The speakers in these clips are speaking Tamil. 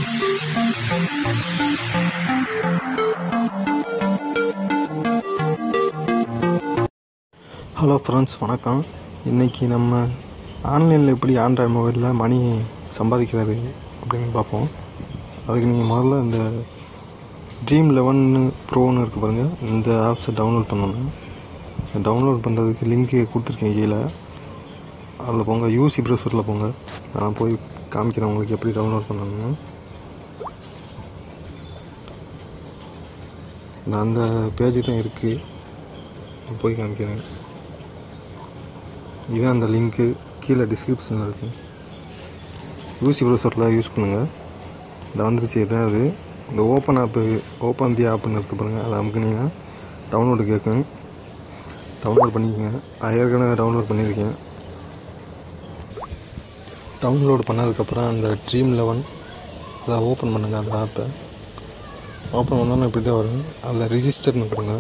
ஹலோ ஃப்ரெண்ட்ஸ், வணக்கம். இன்றைக்கி நம்ம ஆன்லைனில் எப்படி ஆண்ட்ராய்டு மொபைலில் மணி சம்பாதிக்கிறது அப்படின்னு பார்ப்போம். அதுக்கு நீங்கள் முதல்ல இந்த Dream11 ப்ரோன்னு இருக்குது பாருங்கள், இந்த ஆப்ஸை டவுன்லோட் பண்ணணும். டவுன்லோட் பண்ணுறதுக்கு லிங்க்கு கொடுத்துருக்கேன் கீழே. அதில் போங்க, யூசி ப்ரௌசரில் போங்க. நான் போய் காமிக்கிறேன் உங்களுக்கு எப்படி டவுன்லோட் பண்ணணும்னு. நான் அந்த பேஜ் தான் இருக்குது, போய் காமிக்கிறேன். இதுதான் அந்த லிங்க்கு, கீழே டிஸ்கிரிப்ஷனில் இருக்குது. யூசி ப்ரௌசரில் யூஸ் பண்ணுங்கள். இதை வந்துருச்சு. எதாவது இந்த ஓப்பன் தி ஆப்னு இருக்குது பாருங்கள், அதை அமுக்குனீங்கன்னா டவுன்லோடு கேட்கும். டவுன்லோட் பண்ணிக்கோங்க. ஏற்கனவே டவுன்லோட் பண்ணியிருக்கேன். டவுன்லோடு பண்ணதுக்கப்புறம் அந்த Dream11 அதை ஓப்பன் பண்ணுங்கள். அந்த ஆப்பை ஓப்பன் பண்ணோன்னா இப்படி தான் வரும். அதில் ரிஜிஸ்டர்னு கொடுங்க.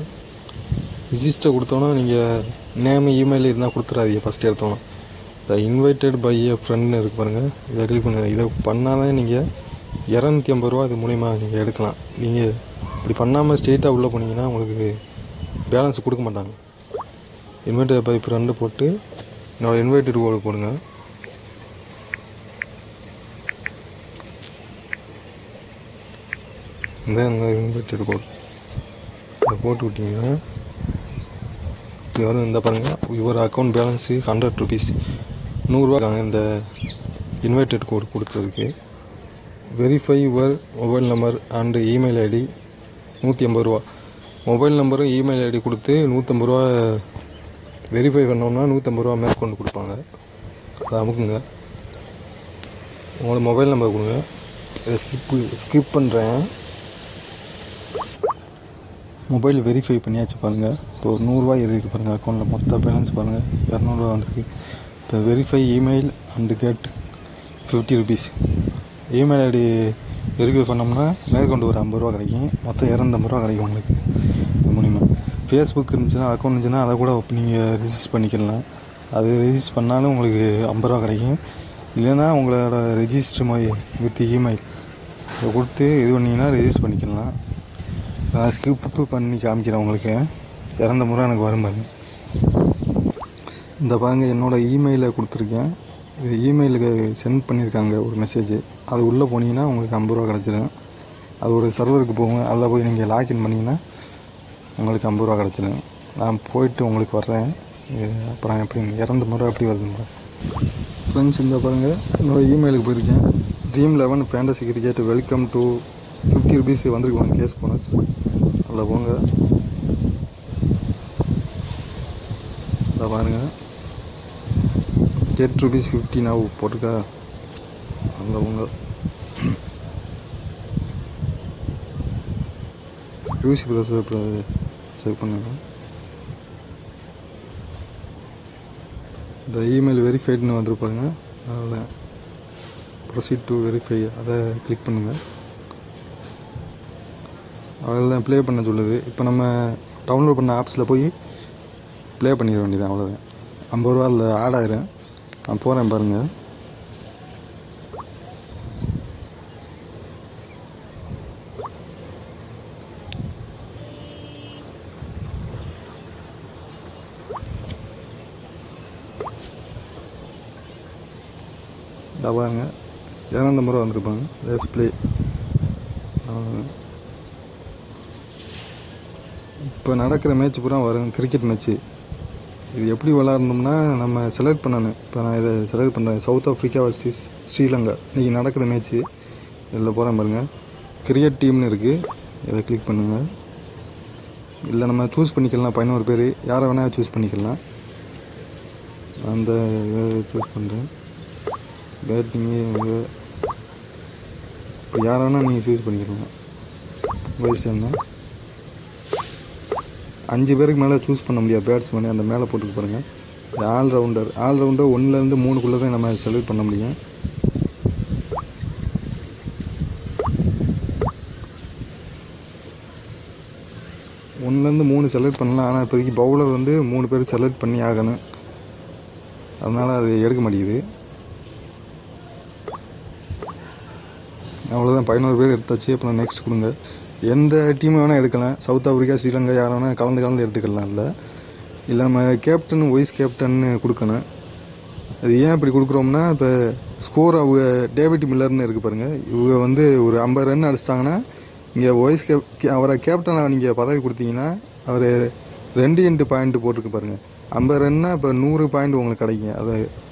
ரிஜிஸ்டர் கொடுத்தோன்னா நீங்கள் நேம் இமெயில் இருந்தால் கொடுத்துடாதீங்க. ஃபஸ்ட்டு எடுத்தோன்னா இந்த இன்வைட்டட் பை எ ஃப்ரெண்ட்னு இருக்கு பாருங்கள், இதை கிளிக் பண்ணுங்கள். இதை பண்ணால் தான் நீங்கள் 250 ரூபா இது மூலிமா நீங்கள் எடுக்கலாம். நீங்கள் இப்படி பண்ணாமல் ஸ்ட்ரெயிட்டாக உள்ளே போனீங்கன்னா உங்களுக்கு பேலன்ஸ் கொடுக்க மாட்டாங்க. இன்வைட்டட் பை ஃப்ரெண்டு போட்டு என்னோடய இன்வைட்டட் கோடு போடுங்க. இந்த இன்வைட்டட் கோடு அதை போட்டு விட்டிங்கன்னா இது வரும். இந்த பாருங்கள், யுவர் அக்கௌண்ட் பேலன்ஸு 100 ருபீஸ், 100 ரூபா இந்த இன்வைட்டட் கோடு கொடுத்ததுக்கு. Verify your mobile number and email ID 150 ரூபா. மொபைல் நம்பரும் இமெயில் ஐடி கொடுத்து 150 ரூபா வெரிஃபை பண்ணோம்னா 150 ரூபா மேற்கொண்டு கொடுப்பாங்க. அதை அமுக்குங்க. உங்களோட மொபைல் நம்பர் கொடுங்க. இதை ஸ்கிப் பண்ணுறேன். மொபைல் வெரிஃபை பண்ணியாச்சு பாருங்கள். இப்போ ஒரு 100 ரூபா இருக்குது பாருங்கள் அக்கௌண்ட்டில். மொத்த பேலன்ஸ் பாருங்கள் 200 ரூபா வந்துருக்கு. இப்போ verify email and get 50 rupees. Email ID verify பண்ணோம்னா மேற்கொண்டு ஒரு 50 ரூபா கிடைக்கும். மொத்தம் 250 ரூபா கிடைக்கும் உங்களுக்கு இது மூலிமா. ஃபேஸ்புக் இருந்துச்சுன்னா, அக்கௌண்ட் இருந்துச்சுன்னா அதை கூட நீங்கள் ரிஜிஸ்டர் பண்ணிக்கலாம். அது ரிஜிஸ்டர் பண்ணாலும் உங்களுக்கு 50 ரூபா கிடைக்கும். இல்லைன்னா உங்களோட ரெஜிஸ்டர் வித் இமெயில் அதை கொடுத்து இது பண்ணிங்கன்னா ரெஜிஸ்டர் பண்ணிக்கலாம். நான் ஸ்கிப் பண்ணி காமிக்கிறேன் உங்களுக்கு. 250 ரூபா எனக்கு வரும் பாருங்க. இந்த பாருங்கள், என்னோடய இமெயிலை கொடுத்துருக்கேன். இது இமெயிலுக்கு சென்ட் பண்ணியிருக்காங்க ஒரு மெசேஜ். அது உள்ளே போனீங்கன்னா உங்களுக்கு 50 ரூபா கிடச்சிடும். அது ஒரு சர்வருக்கு போகும். அதில் போய் நீங்கள் லாக்இன் பண்ணிங்கன்னா உங்களுக்கு 50 ரூபா கிடச்சிடும். நான் போயிட்டு உங்களுக்கு வர்றேன். அப்புறம் எப்படி 250 ரூபா எப்படி வருதுங்க ஃப்ரெண்ட்ஸ். இந்த பாருங்கள், என்னோடய இமெயிலுக்கு போயிருக்கேன். Dream11 fantasy cricket welcome to 50 rupees வந்துருக்கு கேஸ் போனஸ். அதில் போங்க. அதில் பாருங்கள், get rupees 50 now போட்டுக்கா. அதில் போங்க. யூசி ப்ரௌசர் செக் பண்ணுங்க. இந்த இமெயில் வெரிஃபைடுன்னு வந்துருப்பாங்க. அதில் ப்ரொசீட் டு வெரிஃபை அதை கிளிக் பண்ணுங்கள். அதெல்லாம் ப்ளே பண்ண சொல்லுது. இப்போ நம்ம டவுன்லோட் பண்ண ஆப்ஸில் போய் ப்ளே பண்ணிட வேண்டியதான், அவ்வளோதான். 50 ரூபா அதில் ஆட் ஆயிரும். நான் போகிறேன் பாருங்கள். இதை பாருங்க, 250 ரூபா வந்துருப்பாங்க. டிஸ்பிளே இப்போ நடக்கிற மேட்ச் பூரா வரும், கிரிக்கெட் மேட்ச்சு. இது எப்படி விளாட்ணும்னா நம்ம செலக்ட் பண்ணணும். இப்போ நான் இதை செலக்ட் பண்ணுறேன். சவுத் ஆஃப்ரிக்கா வர்சஸ் ஸ்ரீலங்கா இன்றைக்கி நடக்குது மேட்ச்சு. இதில் போகிறேன் பாருங்கள், கிரிக்கெட் டீம்னு இருக்குது. இதை கிளிக் பண்ணுங்கள். இல்லை நம்ம சூஸ் பண்ணிக்கலாம். 11 பேர் யாரை வேணால் சூஸ் பண்ணிக்கலாம். அந்த இதை சூஸ் பண்ணுறேன். பேட்டிங்கு இங்கே இப்போ யாரை வேணால் நீங்கள் சூஸ் பண்ணிக்கலாம். வயசு என்ன 5 பேருக்கு மேலே சூஸ் பண்ண முடியாது. பேட்ஸ்மேனு அந்த மேலே போட்டுக்கு பாருங்கள். ஆல்ரவுண்டர் 1லேருந்து 3க்குள்ளே தான் நம்ம செலக்ட் பண்ண முடியும். ஒன்றுலேருந்து 3 செலக்ட் பண்ணலாம். ஆனால் இப்போதைக்கு பவுலர் 3 பேர் செலக்ட் பண்ணி ஆகணும். அதனால் அது எடுக்க மாட்டேங்குது. அவ்வளோதான், 11 பேர் எடுத்தாச்சு. அப்புறம் நெக்ஸ்ட் கொடுங்க. எந்த டீம் வேணால் எடுக்கலாம். சவுத் ஆஃப்ரிக்கா, ஸ்ரீலங்கா யார் வேணால் கலந்து எடுத்துக்கலாம். இல்லை நம்ம கேப்டன் வைஸ் கேப்டன்னு கொடுக்கணும். அது ஏன் இப்படி கொடுக்குறோம்னா, இப்போ ஸ்கோர் அவங்க டேவிட் மில்லர்னு இருக்குது பாருங்கள், இவங்க வந்து ஒரு 50 ரன் அடிச்சிட்டாங்கன்னா இங்கே வைஸ் அவரை கேப்டனை நீங்கள் பதவி கொடுத்தீங்கன்னா அவர் 2 பாயிண்ட் போட்டிருக்கு பாருங்கள். 50 ரன்னா இப்போ 100 பாயிண்ட் உங்களுக்கு கிடைக்கும்.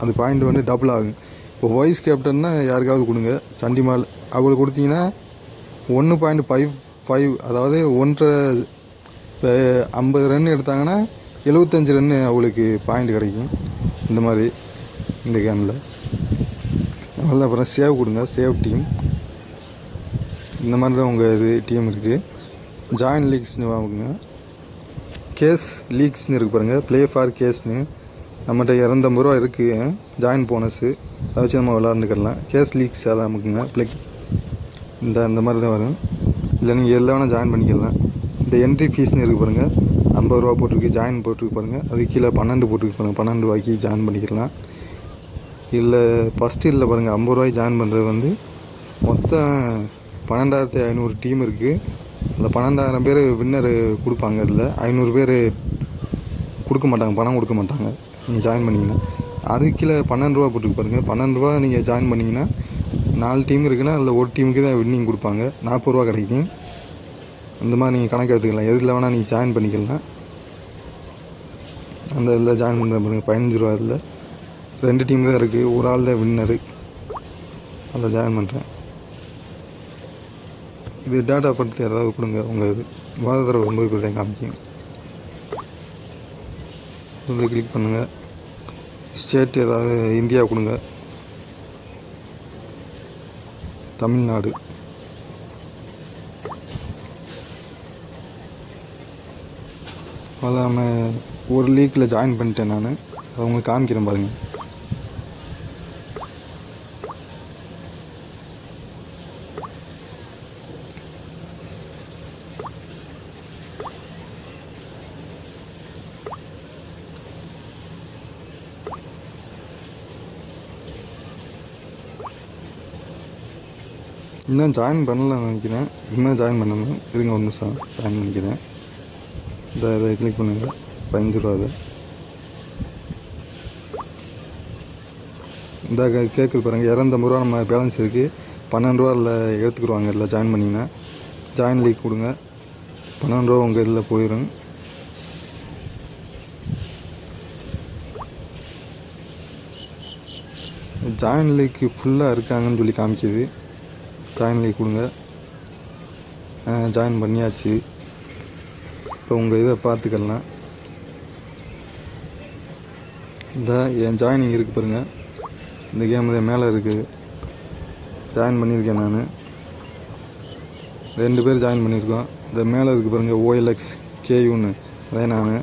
அது பாயிண்ட் வந்து டபுள் ஆகும். இப்போ வைஸ் கேப்டன்னா யாருக்காவது கொடுங்க. சண்டிமால் அவங்களுக்கு கொடுத்தீங்கன்னா 1.55, அதாவது 1.5, இப்போ 50 ரன் எடுத்தாங்கன்னா 75 ரன்னு அவங்களுக்கு பாயிண்ட் கிடைக்கும். இந்த மாதிரி இந்த கேமில் அவ்வளோதான். அப்புறம் சேவ் கொடுங்க, சேவ் டீம். இந்த மாதிரி தான் உங்கள் டீம் இருக்குது. ஜாயின் லீக்ஸ்னு வாங்குங்க. கேஸ் லீக்ஸ்னு இருக்குது பாருங்கள், ப்ளே ஃபார் கேஸ்னு. நம்மகிட்ட 250 ரூபா இருக்குது ஜாயின் போனஸு, அதை வச்சு நம்ம விளாண்டுக்கலாம். கேஸ் லீக்ஸ் அதை அமுக்குங்க. இந்த மாதிரி தான் வரும். இல்லை நீங்கள் எல்லாம் வேணால் ஜாயின் பண்ணிக்கலாம். இந்த என்ட்ரி ஃபீஸ்னு இருக்குது பாருங்கள், 50 ரூபா போட்டிருக்கு. ஜாயின் போட்டிருக்கு பாருங்கள், அது கீழே 12 போட்டிருக்கு பாருங்கள். 12 ரூபாய்க்கு ஜாயின் பண்ணிக்கலாம். இல்லை ஃபஸ்ட்டு இல்லை பாருங்கள், 50 ரூபாய்க்கு ஜாயின் பண்ணுறது வந்து மொத்தம் 12,500 டீம் இருக்குது. அந்த 12,000 பேர் வின்னர் கொடுப்பாங்க. இதில் 500 பேர் கொடுக்க மாட்டாங்க, பணம் கொடுக்க மாட்டாங்க. நீங்கள் ஜாயின் பண்ணிங்கன்னா அதுக்கு கீழே 12 ரூபா போட்டுருக்கு பாருங்கள். 12 ரூபா நீங்கள் ஜாயின் பண்ணிங்கன்னா 4 டீம் இருக்குன்னா அதில் ஒரு டீமுக்கு தான் வின்னிங் கொடுப்பாங்க. 40 ரூபா கிடைக்கும். அந்த மாதிரி நீங்கள் கணக்கு எடுத்துக்கலாம். எதில் வேணால் நீங்கள் ஜாயின் பண்ணிக்கலாம். அந்த இதில் ஜாயின் பண்ணுற பாருங்கள், 15 ரூபா. இதில் 2 டீம் தான் இருக்குது, ஒரு ஆள் தான் வின்னரு. அதில் ஜாயின் பண்ணுறேன். இது டேட்டா படுத்தி ஏதாவது கொடுங்க. உங்கள் வாரத்தில் 9 பேர் தான் காமிக்கும். இது கிளிக் பண்ணுங்கள். ஸ்டேட் ஏதாவது இந்தியா கொடுங்க. தமிழ்நாடு. அதில் நம்ம ஒரு லீக்கில் ஜாயின் பண்ணிட்டேன் நான். அதை உங்களுக்கு காமிக்கிறேன் பாருங்கள். இன்னும் ஜாயின் பண்ணலான்னு நினைக்கிறேன். இன்னும் ஜாயின் பண்ணணும். இருங்க ஒரு நிமிஷம், ஜாயின் பண்ணிக்கிறேன். இதை கிளிக் பண்ணுங்கள். 15 ரூபா. இந்த கேட்குது பாருங்கள், 250 ரூபா நம்ம பேலன்ஸ் இருக்குது. 12 ரூபா அதில் எடுத்துக்கிடுவாங்க. இதில் ஜாயின் பண்ணிங்கன்னா ஜாயின் லீக் கொடுங்க. 12 ரூபா உங்கள் இதில் போயிடும். ஜாயின் லீக் ஃபுல்லாக இருக்காங்கன்னு சொல்லி காமிக்கிது. ஜாயின் லீக் கொடுங்க. ஜாயின் பண்ணியாச்சு. இப்போ உங்கள் இதை பார்த்துக்கலாம். இந்த என் ஜாயினிங் இருக்குது பாருங்கள். இந்த கேம் இதை மேலே இருக்குது. ஜாயின் பண்ணியிருக்கேன் நான். 2 பேர் ஜாயின் பண்ணியிருக்கோம். இந்த மேலே இருக்குது பாருங்கள், OLX KUன்னு. அதே நான்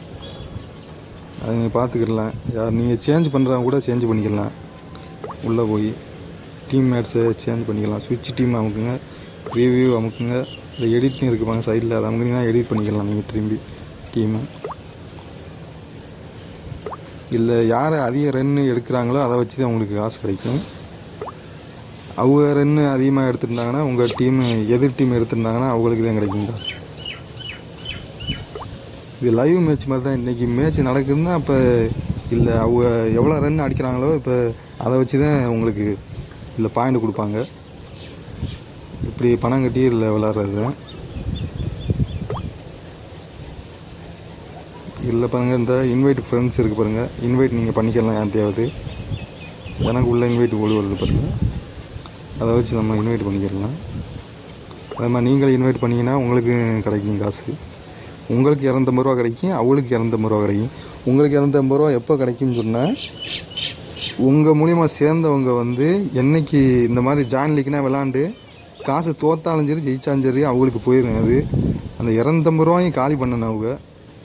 அதை நீங்கள் பார்த்துக்கலாம். யார் நீங்கள் சேஞ்ச் பண்ணுறவங்க கூட சேஞ்ச் பண்ணிக்கலாம். உள்ளே போய் டீம்மேட்ஸை சேஞ்ச் பண்ணிக்கலாம். ஸ்விட்ச் டீம் அமுக்குங்க, ரிவ்யூ அமுக்குங்க. இல்லை எடிட்னு இருக்குப்பாங்க சைடில், அதை அமுக்குனீங்கன்னா எடிட் பண்ணிக்கலாம் நீங்கள் திரும்பி டீமை. இல்லை யார் அதிக ரன்னு எடுக்கிறாங்களோ அதை வச்சு தான் உங்களுக்கு காசு கிடைக்கும். அவங்க ரன்னு அதிகமாக எடுத்துருந்தாங்கன்னா உங்கள் டீமு, எதிர் டீம் எடுத்துருந்தாங்கன்னா அவங்களுக்கு தான் கிடைக்கும் காசு. இது லைவ் மேட்ச் மாதிரி தான். இன்றைக்கி மேட்ச் நடக்குதுன்னா அப்போ இல்லை அவங்க எவ்வளோ ரன் அடிக்கிறாங்களோ இப்போ அதை வச்சு தான் உங்களுக்கு இல்லை பாயிண்ட் கொடுப்பாங்க. இப்படி பணம் கட்டி இதில் விளாட்றது. இல்லை பாருங்கள், இந்த இன்வைட் ஃப்ரெண்ட்ஸ் இருக்குது பாருங்கள். இன்வைட் நீங்கள் பண்ணிக்கலாம் யார்ட்டையாவது. எனக்கு உள்ள இன்வைட் ஓடி வருது பாருங்கள். அதை வச்சு நம்ம இன்வைட் பண்ணிக்கலாம். அதே மாதிரி நீங்கள் இன்வைட் பண்ணிங்கன்னா உங்களுக்கு கிடைக்கும் காசு. உங்களுக்கு 250 ரூபா கிடைக்கும், அவங்களுக்கு 250 ரூபா கிடைக்கும். உங்களுக்கு 250 ரூபா எப்போ கிடைக்கும்னு சொன்னால், உங்கள் மூலிமா சேர்ந்தவங்க வந்து என்றைக்கு இந்த மாதிரி ஜாயின் லீக்னா விளாண்டு காசு தோத்தாலும் சரி ஜெயிச்சாலும் சரி அவங்களுக்கு போயிடும். அது அந்த 250 ரூபாயும் காலி பண்ணணும். அவங்க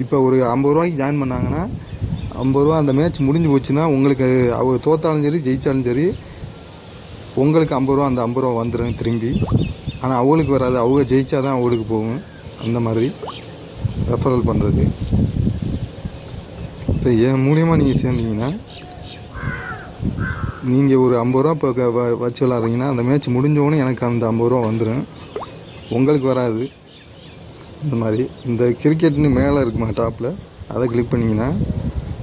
இப்போ ஒரு 50 ரூபாய்க்கு ஜாயின் பண்ணாங்கன்னா 50 ரூபா அந்த மேட்ச் முடிஞ்சு போச்சுன்னா உங்களுக்கு அவங்க தோத்தாலும் சரி ஜெயித்தாலும் சரி உங்களுக்கு 50 ரூபா, அந்த 50 ரூபா வந்துடும் திரும்பி. ஆனால் அவங்களுக்கு வராது, அவங்க ஜெயிச்சா தான் அவங்களுக்கு போகும். அந்த மாதிரி ரெஃபரல் பண்ணுறது. இப்போ என் மூலியமாக நீங்கள் சேர்ந்தீங்கன்னா நீங்கள் ஒரு 50 ரூபா இப்போ வச்சு விளாட்றீங்கன்னா அந்த மேட்ச் முடிஞ்சோடனே எனக்கு அந்த 50 ரூபா வந்துடும், உங்களுக்கு வராது. இந்த மாதிரி இந்த கிரிக்கெட்னு மேலே இருக்குமா டாப்பில், அதை கிளிக் பண்ணிங்கன்னா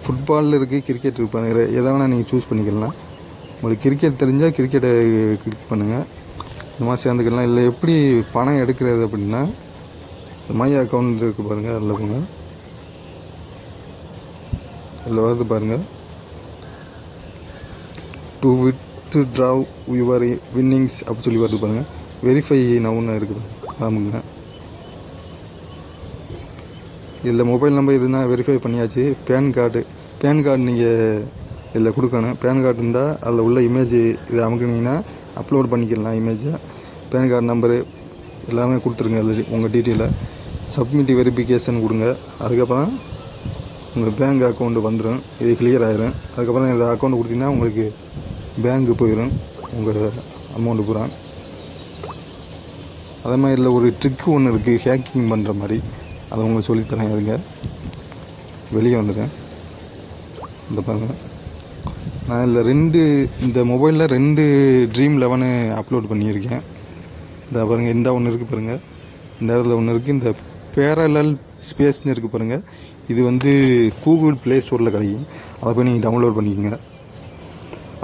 ஃபுட்பாலில் இருக்குது, கிரிக்கெட் இருப்பாங்க, எதை வேணால் நீங்கள் சூஸ் பண்ணிக்கலாம். உங்களுக்கு கிரிக்கெட் தெரிஞ்சால் கிரிக்கெட்டை கிளிக் பண்ணுங்கள், இந்த மாதிரி சேர்ந்துக்கலாம். இல்லை எப்படி பணம் எடுக்கிறது அப்படின்னா மை அக்கௌண்ட் இருக்குது பாருங்கள், அதில் போங்க, அதில் வருது பாருங்கள், டு வித்ட்ராவ் யுவர் வின்னிங்ஸ் அப்படி சொல்லி வருது பாருங்கள். வெரிஃபை நவுன்னு இருக்குது, ஆமாங்க. இதில் மொபைல் நம்பர் இதுனா வெரிஃபை பண்ணியாச்சு. பேன் கார்டு நீங்கள் இதில் கொடுக்கணும். பேன் கார்டு இருந்தால் அதில் உள்ள இமேஜ் இதை அமுக்குனீங்கன்னா அப்லோட் பண்ணிக்கலாம் இமேஜை. பேன் கார்டு நம்பரு எல்லாமே கொடுத்துருங்க, அதில் உங்கள் டீட்டெயிலை சப்மிட் வெரிஃபிகேஷன் கொடுங்க. அதுக்கப்புறம் உங்கள் பேங்க் அக்கௌண்ட்டு வந்துடும், இது கிளியர் ஆகிரும். அதுக்கப்புறம் இந்த அக்கௌண்ட் கொடுத்தீங்கன்னா உங்களுக்கு பேங்க்கு போயிடும் உங்கள் அமௌண்ட்டு பூரா. அதே மாதிரி இதில் ஒரு ட்ரிக்கு ஒன்று இருக்குது, ஹேக்கிங் பண்ணுற மாதிரி, அதை உங்களுக்கு சொல்லித்தரேன். இருங்க, வெளியே வந்துடுறேன். இந்த பாருங்கள், நான் இதில் இந்த மொபைலில் 2 ட்ரீம் 11 அப்லோட் பண்ணியிருக்கேன். இந்த பாருங்கள், இந்த ஒன்று இருக்குது பாருங்கள், இந்த இடத்துல ஒன்று இருக்குது, இந்த பேரலல் ஸ்பேஸ்னு இருக்குது பாருங்கள். இது வந்து கூகுள் ப்ளே ஸ்டோரில் கிடைக்கும், அதை போய் நீங்கள் டவுன்லோட் பண்ணிக்கோங்க.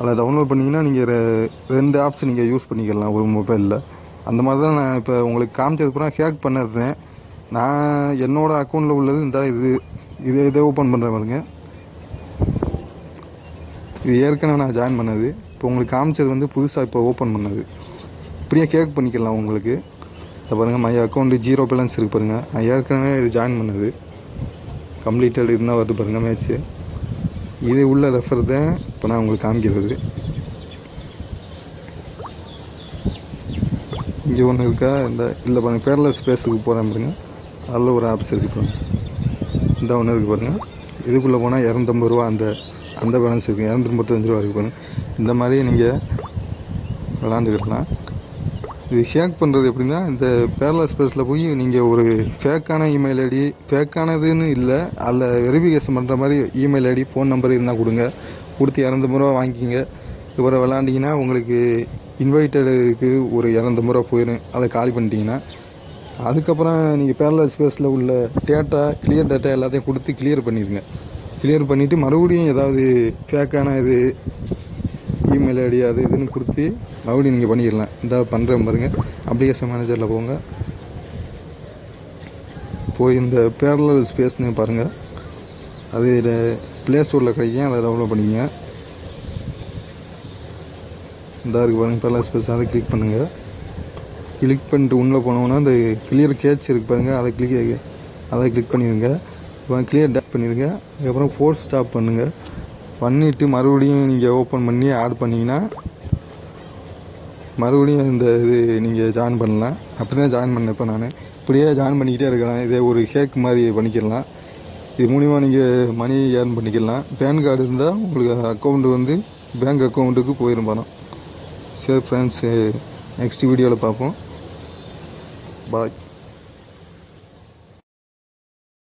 அதை டவுன்லோட் பண்ணிங்கன்னா நீங்கள் 2 ஆப்ஸ் நீங்கள் யூஸ் பண்ணிக்கலாம் ஒரு மொபைலில். அந்த மாதிரி தான் நான் இப்போ உங்களுக்கு காமிச்சது பூரா ஹேக் பண்ணிருந்தேன். நான் என்னோடய அக்கௌண்ட்டில் உள்ளது இந்த இதை ஓப்பன் பண்ணுறேன் பாருங்க. இது ஏற்கனவே நான் ஜாயின் பண்ணது, இப்போ உங்களுக்கு காமிச்சது வந்து புதுசாக இப்போ ஓப்பன் பண்ணது. இப்படியே ஹேக் பண்ணிக்கலாம் உங்களுக்கு. இதை பாருங்கள், மை அக்கௌண்ட்டு 0 பேலன்ஸ் இருக்குது பாருங்கள். நான் ஏற்கனவே இது ஜாயின் பண்ணது, கம்ப்ளீட்டட் இருந்தால் வருது பாருங்கள் மேட்ச்சு. இது உள்ள ரெஃபர் தான் இப்போ நான் உங்களுக்கு காமிக்கிறது. இங்கே ஒன்று இருக்கா, இல்லை பாருங்கள், பேரலல் ஸ்பேஸுக்கு போகிறேன் பாருங்கள், அதில் ஒரு ஆப்ஸ் இருக்குது பாருங்கள். இந்த ஒன்று இருக்குது பாருங்கள், இதுக்குள்ளே போனால் 250 ரூபா அந்த பேலன்ஸ் இருக்குது, 235 ரூபா இருக்குது பாருங்கள். இந்த மாதிரி நீங்கள் விளாண்டுக்கிடலாம். இது ஹேக் பண்ணுறது எப்படின்னா, இந்த பேரலல் ஸ்பேஸில் போய் நீங்கள் ஒரு ஃபேக்கான இமெயில் ஐடி, ஃபேக்கானதுன்னு இல்லை, அதில் வெரிஃபிகேஷன் பண்ணுற மாதிரி இமெயில் ஐடி, ஃபோன் நம்பர் இருந்தால் கொடுத்து 250 ரூபா வாங்கிக்கிங்க. இதுவரை விளாண்டிங்கன்னா உங்களுக்கு இன்வைட்டடுக்கு ஒரு 250 ரூபா போயிடும். அதை காலி பண்ணிட்டீங்கன்னா அதுக்கப்புறம் நீங்கள் பேரலல் ஸ்பேஸில் உள்ள கிளியர் டேட்டா எல்லாத்தையும் கொடுத்து கிளியர் பண்ணிடுங்க. கிளியர் பண்ணிவிட்டு மறுபடியும் ஏதாவது ஃபேக்கான இது இமெயில் ஐடி அது இதுன்னு கொடுத்து மறுபடியும் நீங்கள் பண்ணிடலாம். இந்த பண்ணுறேன் பாருங்கள், அப்ளிகேஷன் மேனேஜரில் போங்க, போய் இந்த பேரலல் ஸ்பேஸ்னு பாருங்கள், அது ப்ளே ஸ்டோரில் கிடைக்கும், அதை டவுன்லோட் பண்ணிக்கங்க. இந்த இருக்குது பாருங்கள் பேரலல் ஸ்பேஸ், அதை கிளிக் பண்ணுங்கள். கிளிக் பண்ணிட்டு உள்ளே போனோன்னா இந்த கிளியர் கேட்ச் இருக்குது பாருங்கள், அதை கிளிக் பண்ணிடுங்க. இப்போ கிளியர் டேப் பண்ணிடுங்க. அதுக்கப்புறம் ஃபோர்ஸ் ஸ்டாப் பண்ணுங்கள். பண்ணிவிட்டு மறுபடியும் நீங்கள் ஓப்பன் பண்ணி ஆட் பண்ணிங்கன்னா மறுபடியும் இந்த இது நீங்கள் ஜாயின் பண்ணலாம். அப்படி தான் ஜாயின் பண்ணேன் இப்போ நான். இப்படியே ஜாயின் பண்ணிக்கிட்டே இருக்கலாம். இதே ஒரு ஹேக் மாதிரி பண்ணிக்கலாம். இது மூலிமா நீங்கள் மணி ஏர்ன் பண்ணிக்கலாம். பேன் கார்டு இருந்தால் உங்களுக்கு அக்கௌண்ட்டு வந்து பேங்க் அக்கௌண்ட்டுக்கு போயிடும் பணம். சரி ஃப்ரெண்ட்ஸ், நெக்ஸ்ட் வீடியோவில் பார்ப்போம். பாய்.